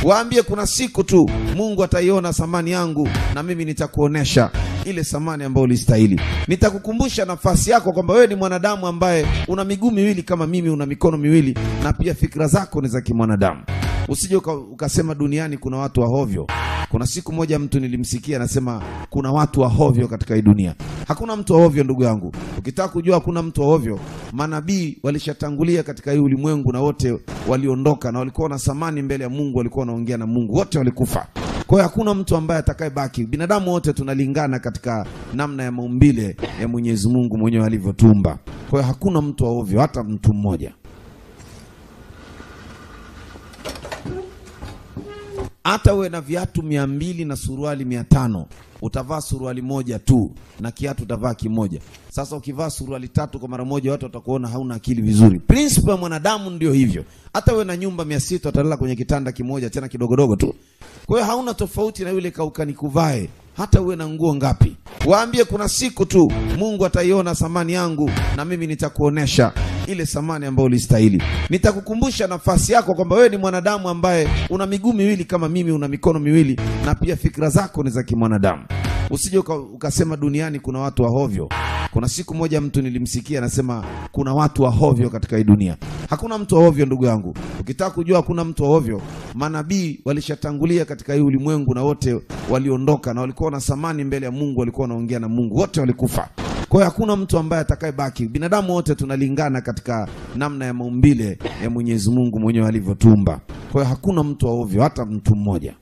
Waambie kuna siku tu Mungu ataiona thamani yangu na mimi nitakuonesha ile thamani ambayo ulistahili. Nitakukumbusha nafasi yako kwamba wewe ni mwanadamu ambaye una miguu miwili kama mimi, una mikono miwili na pia fikra zako ni za kimwanadamu. Usije ukasema duniani kuna watu wa hovyo. Kuna siku moja mtu nilimsikia anasema kuna watu wa hovyo katika hii dunia. Hakuna mtu wa hovyo ndugu yangu. Ukitaka kujua hakuna mtu wa hovyo, manabii walishatangulia katika hii ulimwengu na wote waliondoka na walikuwa na thamani mbele ya Mungu, walikuwa wanaongea na Mungu, wote walikufa. Kwa hiyo hakuna mtu ambaye atakayebaki. Binadamu wote tunalingana katika namna ya maumbile ya Mwenyezi Mungu mwenyewe alivyotuumba. Kwa hiyo hakuna mtu wa hovyo, hata mtu mmoja. Hata uwe na viatu 200 na suruali 500, utavaa suruali moja tu na kiatu utavaa kimoja. Sasa ukivaa suruali 3 kwa mara moja watu watakuona hauna akili vizuri. Principle ya mwanadamu ndio hivyo. Hata uwe na nyumba 600 utalala kwenye kitanda kimoja tena kidogodogo tu. Kwa hiyo hauna tofauti na yule kaukani kuvae. Hata uwe na nguo ngapi. Waambie kuna siku tu Mungu ataiona thamani yangu na mimi nitakuonesha ile thamani ambayo ulistahili. Nitakukumbusha nafasi yako kwamba wewe ni mwanadamu ambaye una miguu miwili kama mimi, una mikono miwili na pia fikra zako ni za kimwanadamu. Usije ukasema duniani kuna watu wa hovyo. Kuna siku moja mtu nilimsikia anasema kuna watu wa hovyo katika hii dunia. Hakuna mtu wa hovyo ndugu yangu. Ukitaka kujua hakuna mtu wa hovyo, manabii walishatangulia katika hii ulimwengu na wote waliondoka na walikuwa na thamani mbele ya Mungu, walikuwa wanaongea na Mungu, wote walikufa. Kwa hiyo hakuna mtu ambaye atakayebaki. Binadamu wote tunalingana katika namna ya maumbile ya Mwenyezi Mungu mwenyewe alivyotuumba. Kwa hiyo hakuna mtu wa hovyo, hata mtu mmoja.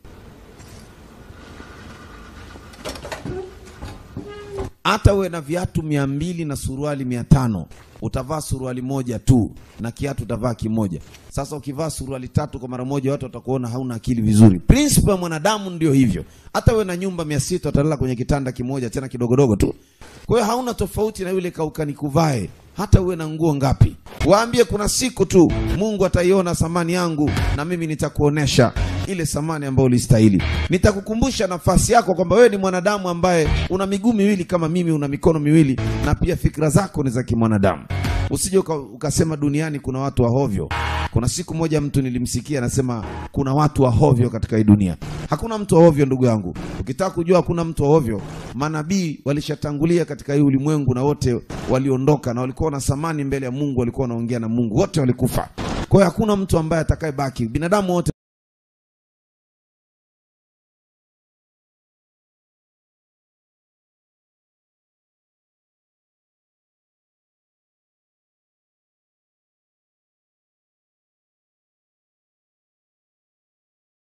Hata uwe na viatu 200 na suruali 500, utavaa suruali moja tu na kiatu utavaa kimoja. Sasa ukivaa suruali 3 kwa mara moja watu watakuona hauna akili vizuri. Principle ya mwanadamu ndio hivyo. Hata uwe na nyumba 600 utalala kwenye kitanda kimoja tena kidogodogo tu. Kwa hiyo hauna tofauti na yule kaukani kuvae. Hata uwe na nguo ngapi. Waambie kuna siku tu Mungu ataiona thamani yangu na mimi nitakuonesha ile thamani ambayo ulistahili. Nitakukumbusha nafasi yako kwamba wewe ni mwanadamu ambaye una miguu miwili kama mimi, una mikono miwili na pia fikra zako ni za kimwanadamu. Usije ukasema duniani kuna watu wa hovyo. Kuna siku moja mtu nilimsikia anasema kuna watu wa hovyo katika hii dunia. Hakuna mtu wa hovyo ndugu yangu. Ukitaka kujua hakuna mtu wa hovyo, manabii walishatangulia katika hii ulimwengu na wote waliondoka na walikuwa na thamani mbele ya Mungu, walikuwa wanaongea na Mungu, wote walikufa. Kwa hiyo hakuna mtu ambaye atakayebaki. Binadamu wote